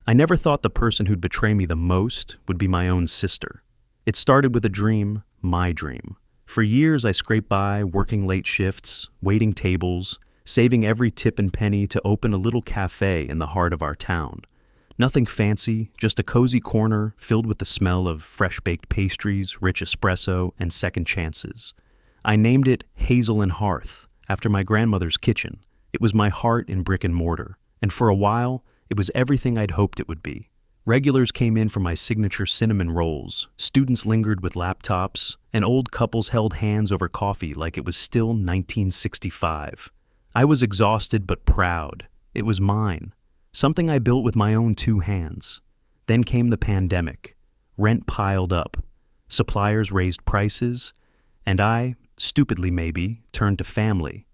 I never thought the person who'd betray me the most would be my own sister. It started with a dream, my dream. For years I scraped by, working late shifts, waiting tables, saving every tip and penny to open a little cafe in the heart of our town. Nothing fancy, just a cozy corner filled with the smell of fresh-baked pastries, rich espresso, and second chances. I named it Hazel Hearth, after my grandmother's kitchen. It was my heart in brick and mortar, and for a while, it was everything I'd hoped it would be. Regulars came in for my signature cinnamon rolls, students lingered with laptops, and old couples held hands over coffee like it was still 1965. I was exhausted but proud. It was mine. Something I built with my own two hands. Then came the pandemic. Rent piled up. Suppliers raised prices. And I, stupidly maybe, turned to family.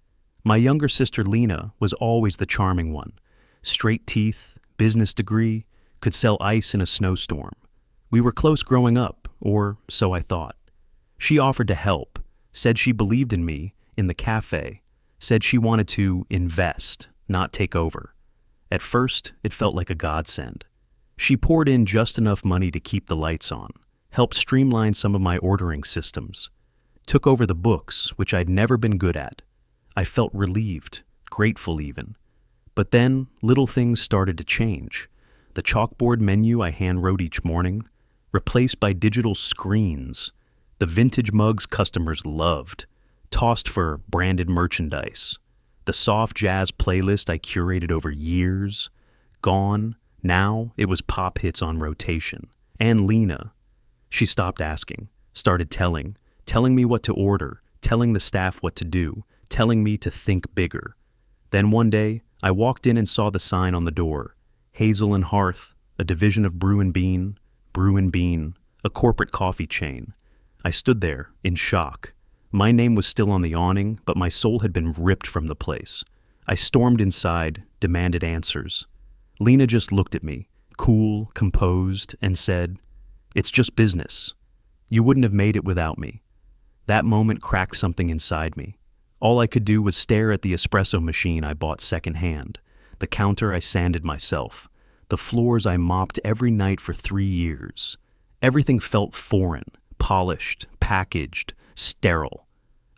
My younger sister Lena was always the charming one. Straight teeth, business degree, could sell ice in a snowstorm. We were close growing up, or so I thought. She offered to help, said she believed in me, in the cafe, said she wanted to invest, not take over. At first, it felt like a godsend. She poured in just enough money to keep the lights on, helped streamline some of my ordering systems, took over the books, which I'd never been good at. I felt relieved, grateful even. But then, little things started to change. The chalkboard menu I hand-wrote each morning, replaced by digital screens. The vintage mugs customers loved, tossed for branded merchandise. The soft jazz playlist I curated over years, gone. Now it was pop hits on rotation. And Lena. She stopped asking, started telling me what to order, telling the staff what to do, telling me to think bigger. Then one day, I walked in and saw the sign on the door, Hazel Hearth, a division of Brew and Bean, a corporate coffee chain. I stood there, in shock. My name was still on the awning, but my soul had been ripped from the place. I stormed inside, demanded answers. Lena just looked at me, cool, composed, and said, "It's just business. You wouldn't have made it without me." That moment cracked something inside me. All I could do was stare at the espresso machine I bought secondhand, the counter I sanded myself, the floors I mopped every night for 3 years. Everything felt foreign, polished, packaged, sterile.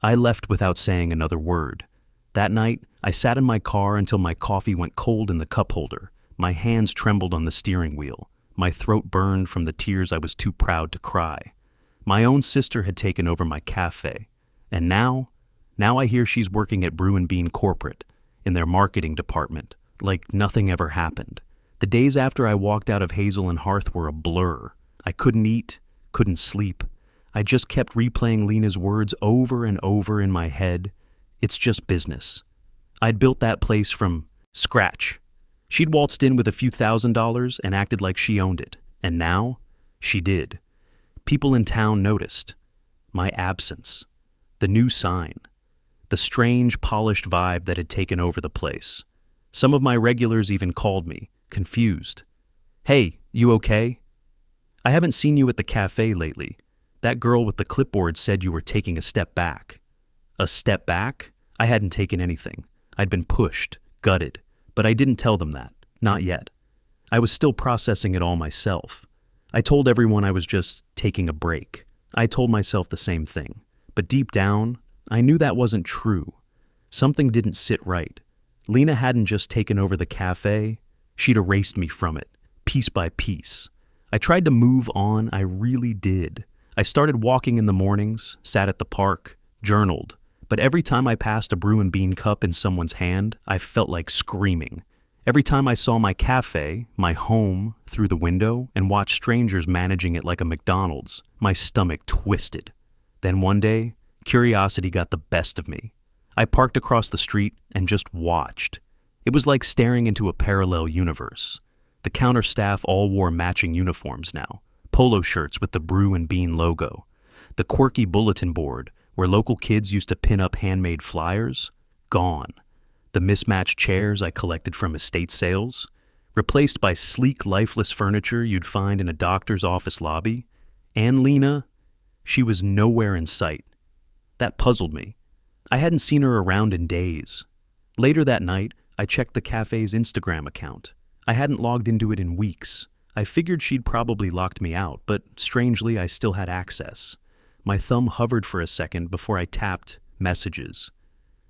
I left without saying another word. That night, I sat in my car until my coffee went cold in the cup holder. My hands trembled on the steering wheel. My throat burned from the tears I was too proud to cry. My own sister had taken over my cafe, and now I hear she's working at Brew and Bean Corporate, in their marketing department, like nothing ever happened. The days after I walked out of Hazel Hearth were a blur. I couldn't eat, couldn't sleep. I just kept replaying Lena's words over and over in my head. It's just business. I'd built that place from scratch. She'd waltzed in with a few $1,000s and acted like she owned it. And now, she did. People in town noticed. My absence. The new sign. The strange, polished vibe that had taken over the place. Some of my regulars even called me, confused. "Hey, you okay? I haven't seen you at the cafe lately. That girl with the clipboard said you were taking a step back." A step back? I hadn't taken anything. I'd been pushed, gutted, but I didn't tell them that. Not yet. I was still processing it all myself. I told everyone I was just taking a break. I told myself the same thing. But deep down, I knew that wasn't true. Something didn't sit right. Lena hadn't just taken over the cafe, she'd erased me from it, piece by piece. I tried to move on, I really did. I started walking in the mornings, sat at the park, journaled, but every time I passed a Brew and Bean cup in someone's hand, I felt like screaming. Every time I saw my cafe, my home, through the window and watched strangers managing it like a McDonald's, my stomach twisted. Then one day, curiosity got the best of me. I parked across the street and just watched. It was like staring into a parallel universe. The counter staff all wore matching uniforms now, polo shirts with the Brew and Bean logo. The quirky bulletin board, where local kids used to pin up handmade flyers, gone. The mismatched chairs I collected from estate sales, replaced by sleek, lifeless furniture you'd find in a doctor's office lobby. And Lena, she was nowhere in sight. That puzzled me. I hadn't seen her around in days. Later that night, I checked the cafe's Instagram account. I hadn't logged into it in weeks. I figured she'd probably locked me out, but strangely, I still had access. My thumb hovered for a second before I tapped Messages.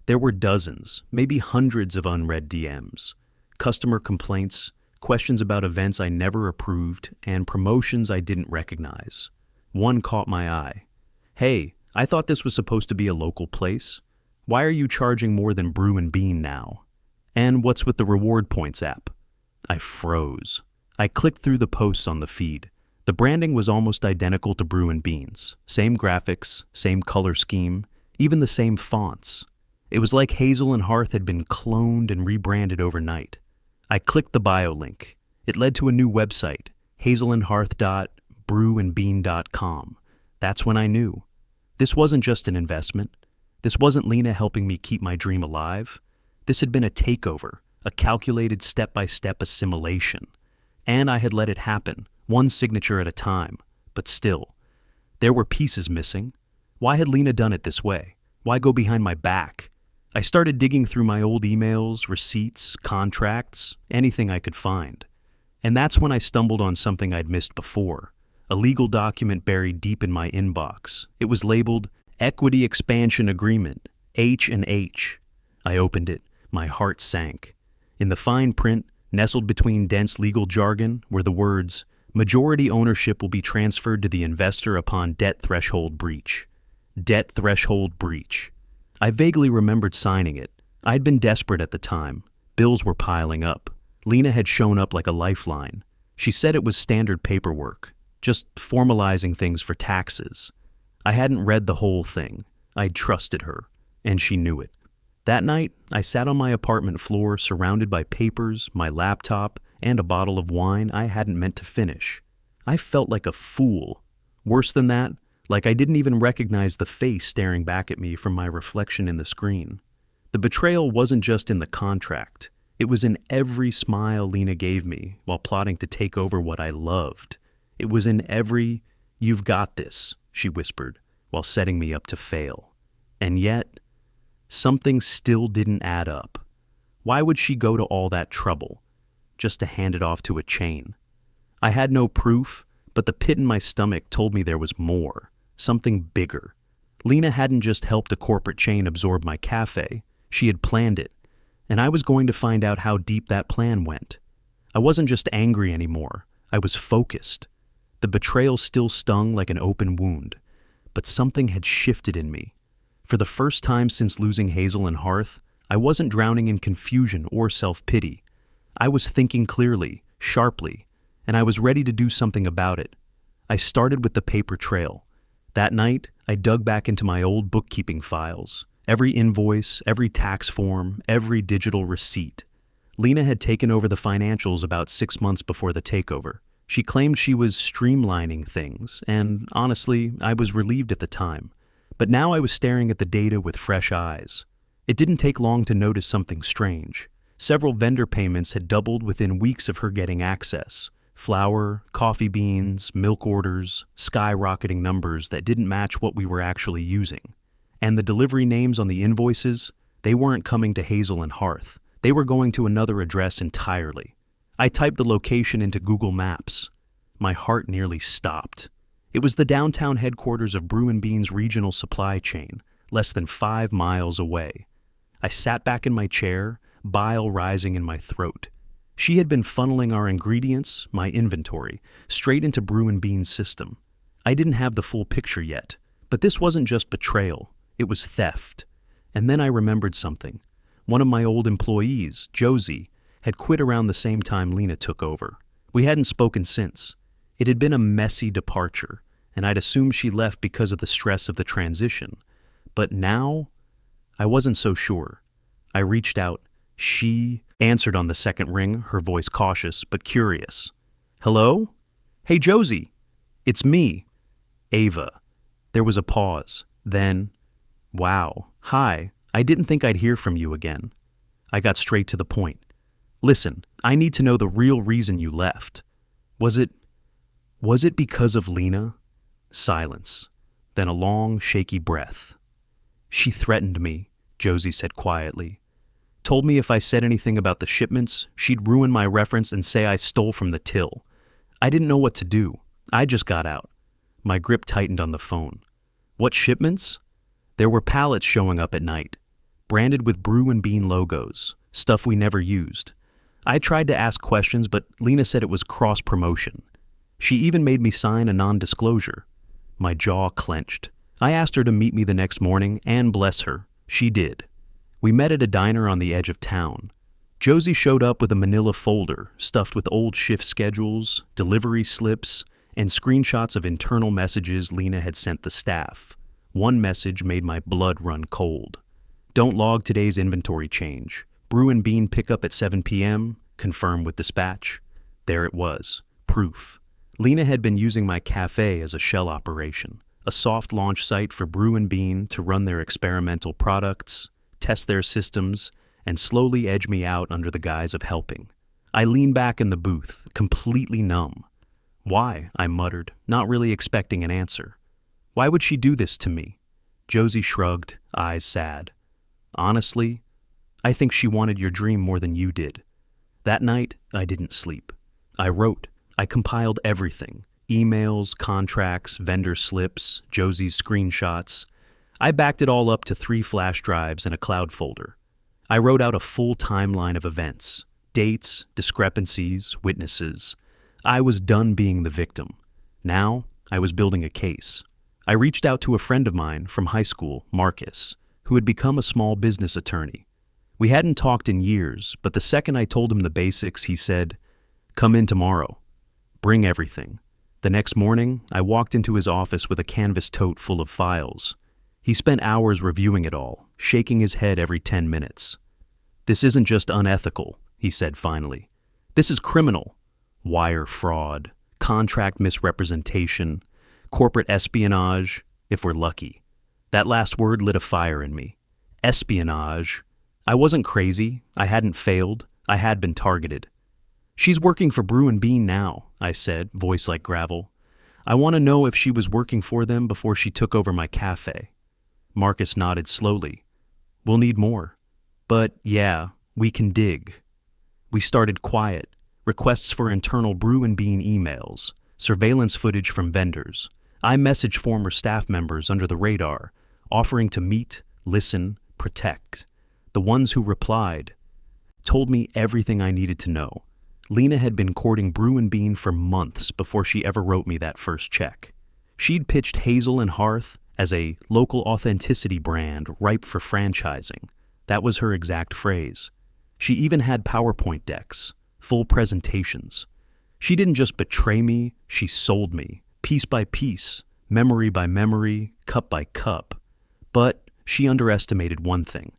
There were dozens, maybe hundreds of unread DMs. Customer complaints, questions about events I never approved, and promotions I didn't recognize. One caught my eye. "Hey, I thought this was supposed to be a local place. Why are you charging more than Brew and Bean now? And what's with the reward points app?" I froze. I clicked through the posts on the feed. The branding was almost identical to Brew and Bean's. Same graphics, same color scheme, even the same fonts. It was like Hazel Hearth had been cloned and rebranded overnight. I clicked the bio link. It led to a new website, hazelandhearth.brewandbean.com. That's when I knew. This wasn't just an investment. This wasn't Lena helping me keep my dream alive. This had been a takeover, a calculated step-by-step assimilation. And I had let it happen, one signature at a time. But still, there were pieces missing. Why had Lena done it this way? Why go behind my back? I started digging through my old emails, receipts, contracts, anything I could find. And that's when I stumbled on something I'd missed before, a legal document buried deep in my inbox. It was labeled Equity Expansion Agreement, H&H. I opened it. My heart sank. In the fine print, nestled between dense legal jargon, were the words, "Majority ownership will be transferred to the investor upon debt threshold breach." Debt threshold breach. I vaguely remembered signing it. I'd been desperate at the time. Bills were piling up. Lena had shown up like a lifeline. She said it was standard paperwork, just formalizing things for taxes. I hadn't read the whole thing. I'd trusted her, and she knew it. That night, I sat on my apartment floor surrounded by papers, my laptop, and a bottle of wine I hadn't meant to finish. I felt like a fool. Worse than that, like I didn't even recognize the face staring back at me from my reflection in the screen. The betrayal wasn't just in the contract. It was in every smile Lena gave me while plotting to take over what I loved. It was in every, "You've got this," she whispered, while setting me up to fail. And yet, something still didn't add up. Why would she go to all that trouble, just to hand it off to a chain? I had no proof, but the pit in my stomach told me there was more. Something bigger. Lena hadn't just helped a corporate chain absorb my cafe, she had planned it, and I was going to find out how deep that plan went. I wasn't just angry anymore, I was focused. The betrayal still stung like an open wound, but something had shifted in me. For the first time since losing Hazel and Hearth, I wasn't drowning in confusion or self-pity. I was thinking clearly, sharply, and I was ready to do something about it. I started with the paper trail. That night, I dug back into my old bookkeeping files, every invoice, every tax form, every digital receipt. Lena had taken over the financials about 6 months before the takeover. She claimed she was streamlining things, and honestly, I was relieved at the time. But now I was staring at the data with fresh eyes. It didn't take long to notice something strange. Several vendor payments had doubled within weeks of her getting access. Flour, coffee beans, milk orders, skyrocketing numbers that didn't match what we were actually using. And the delivery names on the invoices, they weren't coming to Hazel and Hearth. They were going to another address entirely. I typed the location into Google Maps. My heart nearly stopped. It was the downtown headquarters of Brew and Bean's regional supply chain, less than 5 miles away. I sat back in my chair, bile rising in my throat. She had been funneling our ingredients, my inventory, straight into Brew and Bean's system. I didn't have the full picture yet, but this wasn't just betrayal, it was theft. And then I remembered something. One of my old employees, Josie, had quit around the same time Lena took over. We hadn't spoken since. It had been a messy departure, and I'd assumed she left because of the stress of the transition. But now, I wasn't so sure. I reached out. She answered on the second ring, her voice cautious but curious. "Hello? Hey, Josie. It's me, Ava." There was a pause. Then, "Wow. Hi. I didn't think I'd hear from you again." I got straight to the point. "Listen, I need to know the real reason you left. Was it because of Lena?" Silence. Then a long, shaky breath. "She threatened me," Josie said quietly. Told me if I said anything about the shipments, she'd ruin my reference and say I stole from the till. I didn't know what to do. I just got out. My grip tightened on the phone. What shipments? There were pallets showing up at night, branded with Brew and Bean logos, stuff we never used. I tried to ask questions, but Lena said it was cross-promotion. She even made me sign a non-disclosure. My jaw clenched. I asked her to meet me the next morning, and bless her, she did. We met at a diner on the edge of town. Josie showed up with a manila folder stuffed with old shift schedules, delivery slips, and screenshots of internal messages Lena had sent the staff. One message made my blood run cold. Don't log today's inventory change. Brew and Bean pickup at 7 p.m., confirm with dispatch. There it was, proof. Lena had been using my Café as a shell operation, a soft launch site for Brew and Bean to run their experimental products, test their systems, and slowly edge me out under the guise of helping. I leaned back in the booth, completely numb. Why? I muttered, not really expecting an answer. Why would she do this to me? Josie shrugged, eyes sad. Honestly, I think she wanted your dream more than you did. That night, I didn't sleep. I wrote. I compiled everything. Emails, contracts, vendor slips, Josie's screenshots. I backed it all up to 3 flash drives and a cloud folder. I wrote out a full timeline of events, dates, discrepancies, witnesses. I was done being the victim. Now, I was building a case. I reached out to a friend of mine from high school, Marcus, who had become a small business attorney. We hadn't talked in years, but the second I told him the basics, he said, "Come in tomorrow. Bring everything." The next morning, I walked into his office with a canvas tote full of files. He spent hours reviewing it all, shaking his head every 10 minutes. "This isn't just unethical," he said finally. "This is criminal. Wire fraud, contract misrepresentation, corporate espionage, if we're lucky." That last word lit a fire in me. Espionage. I wasn't crazy. I hadn't failed. I had been targeted. "She's working for Brew and Bean now," I said, voice like gravel. "I want to know if she was working for them before she took over my Café." Marcus nodded slowly. "We'll need more. But yeah, we can dig." We started quiet. Requests for internal Brew and Bean emails, surveillance footage from vendors. I messaged former staff members under the radar, offering to meet, listen, protect. The ones who replied told me everything I needed to know. Lena had been courting Brew and Bean for months before she ever wrote me that first check. She'd pitched Hazel Hearth as a local authenticity brand ripe for franchising. That was her exact phrase. She even had PowerPoint decks, full presentations. She didn't just betray me, she sold me, piece by piece, memory by memory, cup by cup. But she underestimated one thing.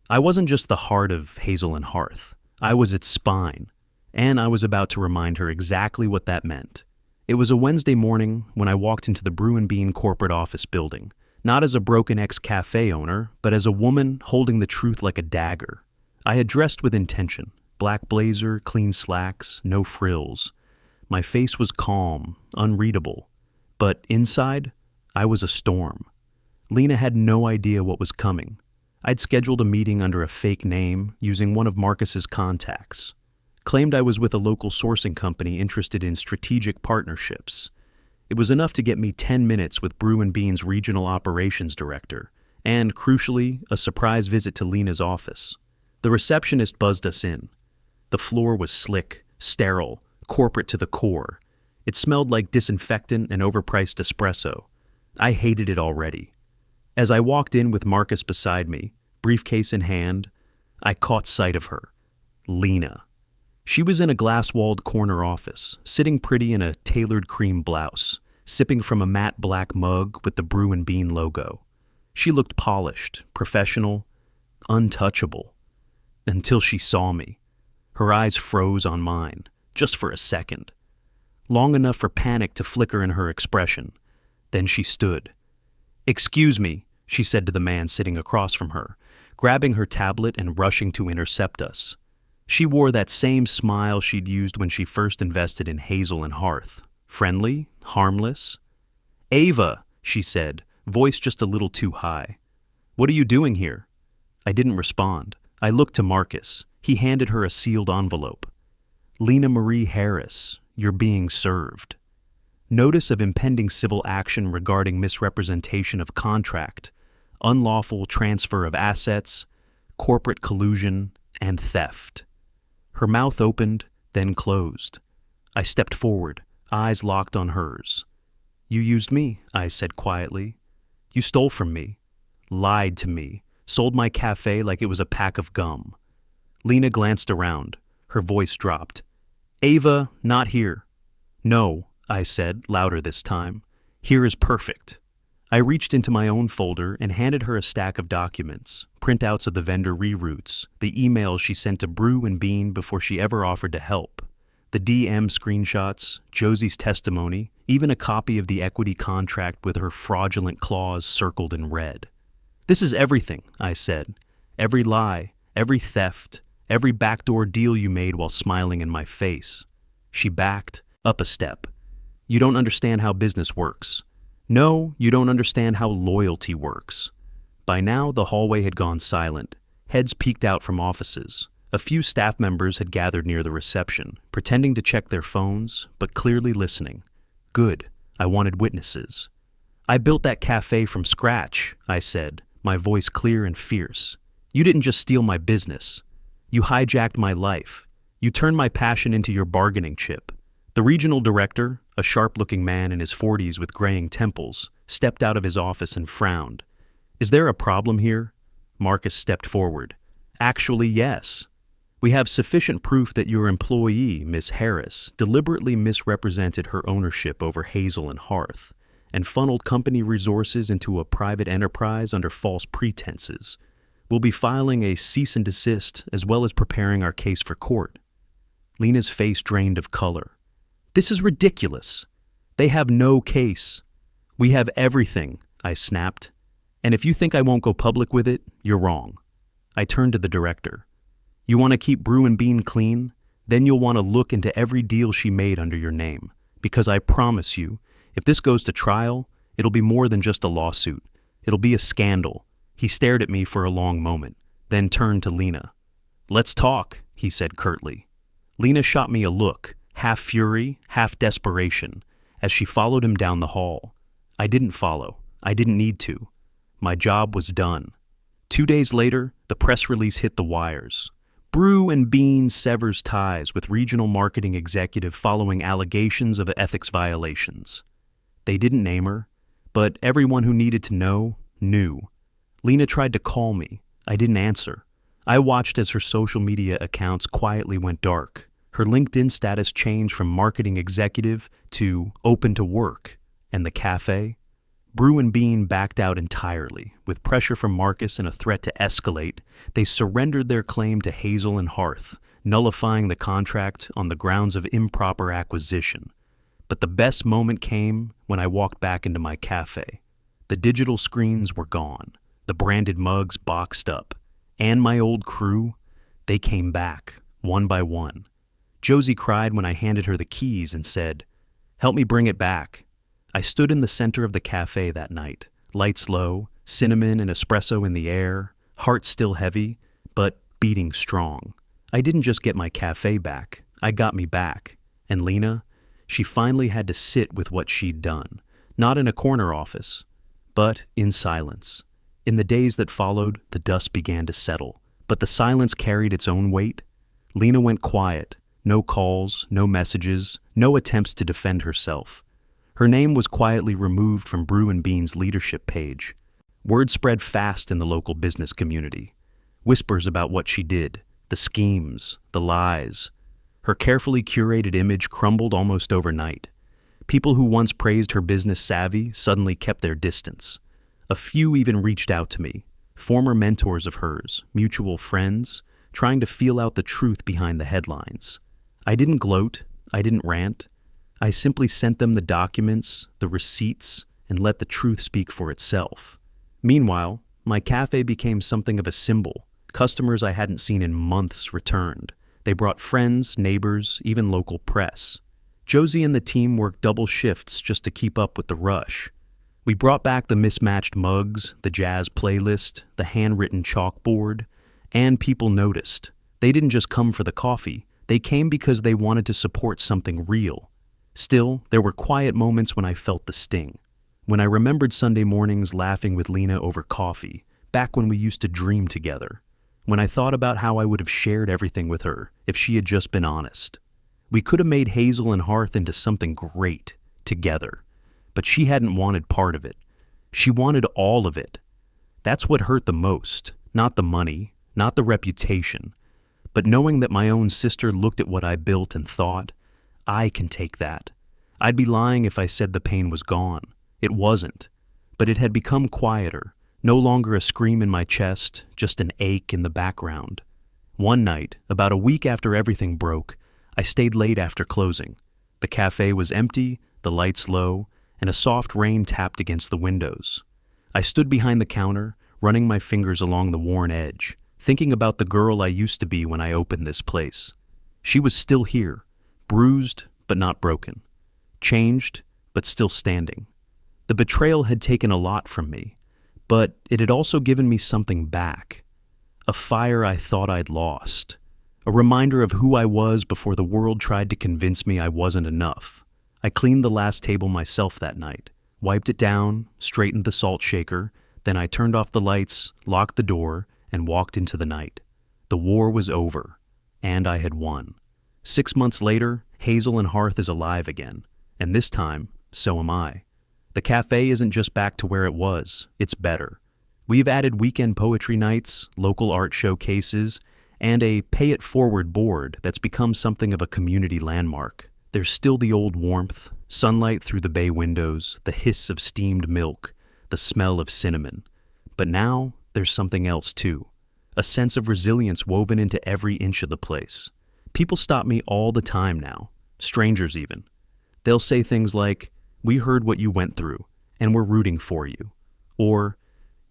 I wasn't just the heart of Hazel Hearth. I was its spine, and I was about to remind her exactly what that meant. It was a Wednesday morning when I walked into the Brew and Bean corporate office building, not as a broken ex-cafe owner, but as a woman holding the truth like a dagger. I had dressed with intention. Black blazer, clean slacks, no frills. My face was calm, unreadable. But inside, I was a storm. Lena had no idea what was coming. I'd scheduled a meeting under a fake name using one of Marcus's contacts. Claimed I was with a local sourcing company interested in strategic partnerships. It was enough to get me 10 minutes with Brew and Bean's regional operations director, and, crucially, a surprise visit to Lena's office. The receptionist buzzed us in. The floor was slick, sterile, corporate to the core. It smelled like disinfectant and overpriced espresso. I hated it already. As I walked in with Marcus beside me, briefcase in hand, I caught sight of her. Lena. She was in a glass-walled corner office, sitting pretty in a tailored cream blouse, sipping from a matte black mug with the Brew and Bean logo. She looked polished, professional, untouchable. Until she saw me. Her eyes froze on mine, just for a second. Long enough for panic to flicker in her expression. Then she stood. "Excuse me," she said to the man sitting across from her, grabbing her tablet and rushing to intercept us. She wore that same smile she'd used when she first invested in Hazel Hearth. Friendly, harmless. "Ava," she said, voice just a little too high. "What are you doing here?" I didn't respond. I looked to Marcus. He handed her a sealed envelope. Lena Marie Harris, you're being served. Notice of impending civil action regarding misrepresentation of contract, unlawful transfer of assets, corporate collusion, and theft. Her mouth opened, then closed. I stepped forward, eyes locked on hers. You used me, I said quietly. You stole from me, lied to me, sold my cafe like it was a pack of gum. Lena glanced around. Her voice dropped. Ava, not here. No, I said, louder this time. Here is perfect. I reached into my own folder and handed her a stack of documents, printouts of the vendor reroutes, the emails she sent to Brew and Bean before she ever offered to help, the DM screenshots, Josie's testimony, even a copy of the equity contract with her fraudulent clause circled in red. This is everything, I said. Every lie, every theft, every backdoor deal you made while smiling in my face. She backed up a step. You don't understand how business works. No, you don't understand how loyalty works. By now, the hallway had gone silent. Heads peeked out from offices. A few staff members had gathered near the reception, pretending to check their phones, but clearly listening. Good. I wanted witnesses. I built that cafe from scratch, I said, my voice clear and fierce. You didn't just steal my business. You hijacked my life. You turned my passion into your bargaining chip. The regional director, a sharp-looking man in his 40s with graying temples, stepped out of his office and frowned. Is there a problem here? Marcus stepped forward. Actually, yes. We have sufficient proof that your employee, Miss Harris, deliberately misrepresented her ownership over Hazel Hearth and funneled company resources into a private enterprise under false pretenses. We'll be filing a cease and desist as well as preparing our case for court. Lena's face drained of color. This is ridiculous. They have no case. We have everything, I snapped. And if you think I won't go public with it, you're wrong. I turned to the director. You want to keep Brew and Bean clean? Then you'll want to look into every deal she made under your name. Because I promise you, if this goes to trial, it'll be more than just a lawsuit. It'll be a scandal. He stared at me for a long moment, then turned to Lena. Let's talk, he said curtly. Lena shot me a look, half fury, half desperation, as she followed him down the hall. I didn't follow. I didn't need to. My job was done. 2 days later, the press release hit the wires. Brew and Bean severs ties with regional marketing executive following allegations of ethics violations. They didn't name her, but everyone who needed to know knew. Lena tried to call me. I didn't answer. I watched as her social media accounts quietly went dark. Her LinkedIn status changed from marketing executive to open to work. And the cafe? Brew and Bean backed out entirely. With pressure from Marcus and a threat to escalate, they surrendered their claim to Hazel Hearth, nullifying the contract on the grounds of improper acquisition. But the best moment came when I walked back into my cafe. The digital screens were gone, the branded mugs boxed up, and my old crew, they came back, one by one. Josie cried when I handed her the keys and said, "Help me bring it back." I stood in the center of the cafe that night, lights low, cinnamon and espresso in the air, heart still heavy, but beating strong. I didn't just get my cafe back, I got me back. And Lena, she finally had to sit with what she'd done, not in a corner office, but in silence. In the days that followed, the dust began to settle, but the silence carried its own weight. Lena went quiet, no calls, no messages, no attempts to defend herself. Her name was quietly removed from Brew and Bean's leadership page. Word spread fast in the local business community. Whispers about what she did, the schemes, the lies. Her carefully curated image crumbled almost overnight. People who once praised her business savvy suddenly kept their distance. A few even reached out to me, former mentors of hers, mutual friends, trying to feel out the truth behind the headlines. I didn't gloat, I didn't rant. I simply sent them the documents, the receipts, and let the truth speak for itself. Meanwhile, my cafe became something of a symbol. Customers I hadn't seen in months returned. They brought friends, neighbors, even local press. Josie and the team worked double shifts just to keep up with the rush. We brought back the mismatched mugs, the jazz playlist, the handwritten chalkboard, And people noticed. They didn't just come for the coffee, they came because they wanted to support something real. Still, there were quiet moments when I felt the sting. When I remembered Sunday mornings laughing with Lena over coffee, back when we used to dream together. When I thought about how I would have shared everything with her if she had just been honest. We could have made Hazel and Hearth into something great, together. But she hadn't wanted part of it. She wanted all of it. That's what hurt the most, not the money, not the reputation, but knowing that my own sister looked at what I built and thought, I can take that. I'd be lying if I said the pain was gone. It wasn't, but it had become quieter, no longer a scream in my chest, just an ache in the background. One night, about a week after everything broke, I stayed late after closing. The cafe was empty, the lights low, and a soft rain tapped against the windows. I stood behind the counter, running my fingers along the worn edge, thinking about the girl I used to be when I opened this place. She was still here, bruised but not broken, changed but still standing. The betrayal had taken a lot from me, but it had also given me something back. A fire I thought I'd lost. A reminder of who I was before the world tried to convince me I wasn't enough. I cleaned the last table myself that night, wiped it down, straightened the salt shaker, then I turned off the lights, locked the door, and walked into the night. The war was over, and I had won. 6 months later, Hazel and Hearth is alive again, and this time, so am I. The cafe isn't just back to where it was, it's better. We've added weekend poetry nights, local art showcases, and a pay-it-forward board that's become something of a community landmark. There's still the old warmth, sunlight through the bay windows, the hiss of steamed milk, the smell of cinnamon. But now, there's something else too. A sense of resilience woven into every inch of the place. People stop me all the time now, strangers even. They'll say things like, "We heard what you went through, and we're rooting for you." Or,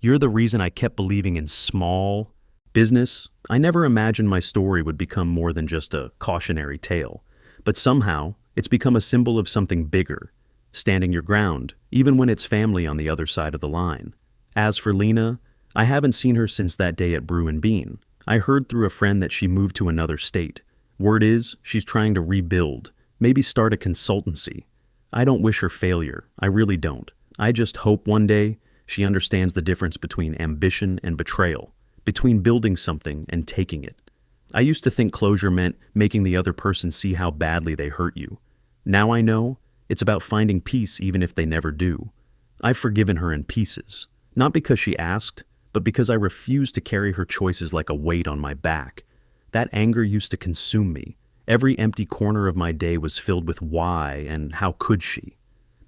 "You're the reason I kept believing in small business." I never imagined my story would become more than just a cautionary tale. But somehow, it's become a symbol of something bigger, standing your ground, even when it's family on the other side of the line. As for Lena, I haven't seen her since that day at Brew and Bean. I heard through a friend that she moved to another state. Word is, she's trying to rebuild, maybe start a consultancy. I don't wish her failure, I really don't. I just hope one day she understands the difference between ambition and betrayal, between building something and taking it. I used to think closure meant making the other person see how badly they hurt you. Now I know it's about finding peace even if they never do. I've forgiven her in pieces, not because she asked, but because I refused to carry her choices like a weight on my back. That anger used to consume me. Every empty corner of my day was filled with why and how could she.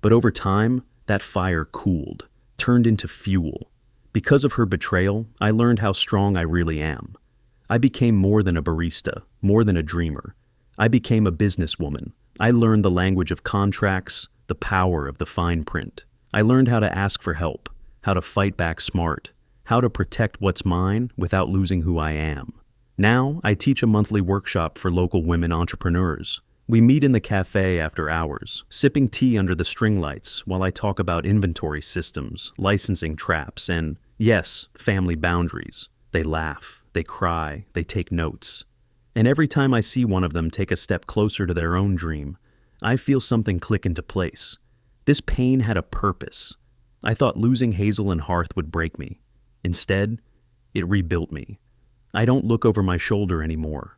But over time, that fire cooled, turned into fuel. Because of her betrayal, I learned how strong I really am. I became more than a barista, more than a dreamer. I became a businesswoman. I learned the language of contracts, the power of the fine print. I learned how to ask for help, how to fight back smart, how to protect what's mine without losing who I am. Now, I teach a monthly workshop for local women entrepreneurs. We meet in the cafe after hours, sipping tea under the string lights while I talk about inventory systems, licensing traps, and, yes, family boundaries. They laugh, they cry, they take notes. And every time I see one of them take a step closer to their own dream, I feel something click into place. This pain had a purpose. I thought losing Hazel and Hearth would break me. Instead, it rebuilt me. I don't look over my shoulder anymore.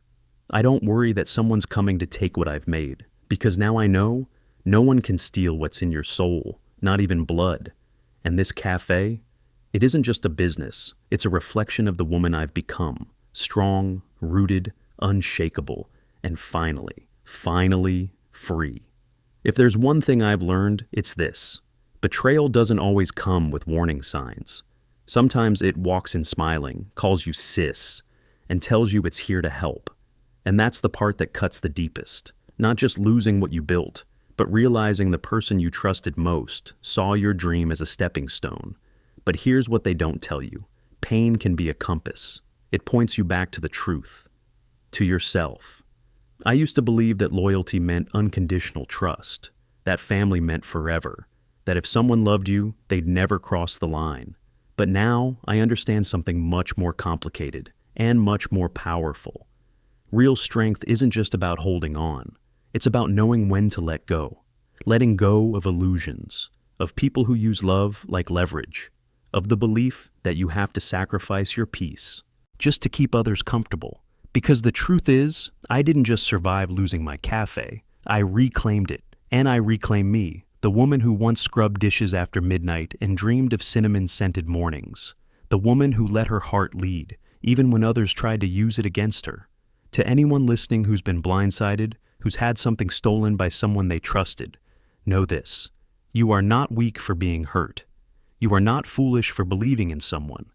I don't worry that someone's coming to take what I've made, because now I know no one can steal what's in your soul, not even blood. And this cafe, it isn't just a business, it's a reflection of the woman I've become, strong, rooted, unshakable, and finally free. If there's one thing I've learned, it's this. Betrayal doesn't always come with warning signs. Sometimes it walks in smiling, calls you sis, and tells you it's here to help. And that's the part that cuts the deepest. Not just losing what you built, but realizing the person you trusted most saw your dream as a stepping stone. But here's what they don't tell you. Pain can be a compass. It points you back to the truth, to yourself. I used to believe that loyalty meant unconditional trust, that family meant forever, that if someone loved you, they'd never cross the line. But now I understand something much more complicated. and much more powerful. Real strength isn't just about holding on. It's about knowing when to let go. Letting go of illusions, of people who use love like leverage, of the belief that you have to sacrifice your peace just to keep others comfortable. Because the truth is, I didn't just survive losing my cafe, I reclaimed it. And I reclaimed me, the woman who once scrubbed dishes after midnight and dreamed of cinnamon-scented mornings. The woman who let her heart lead, even when others tried to use it against her. To anyone listening who's been blindsided, who's had something stolen by someone they trusted, know this: you are not weak for being hurt. You are not foolish for believing in someone.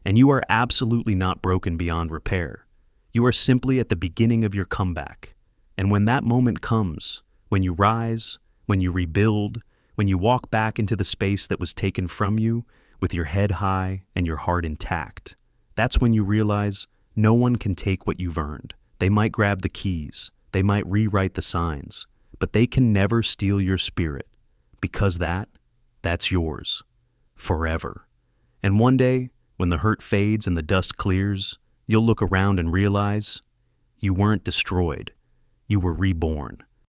And you are absolutely not broken beyond repair. You are simply at the beginning of your comeback. And when that moment comes, when you rise, when you rebuild, when you walk back into the space that was taken from you with your head high and your heart intact, that's when you realize no one can take what you've earned. They might grab the keys, they might rewrite the signs, but they can never steal your spirit, because that's yours, forever. And one day, when the hurt fades and the dust clears, you'll look around and realize you weren't destroyed, you were reborn.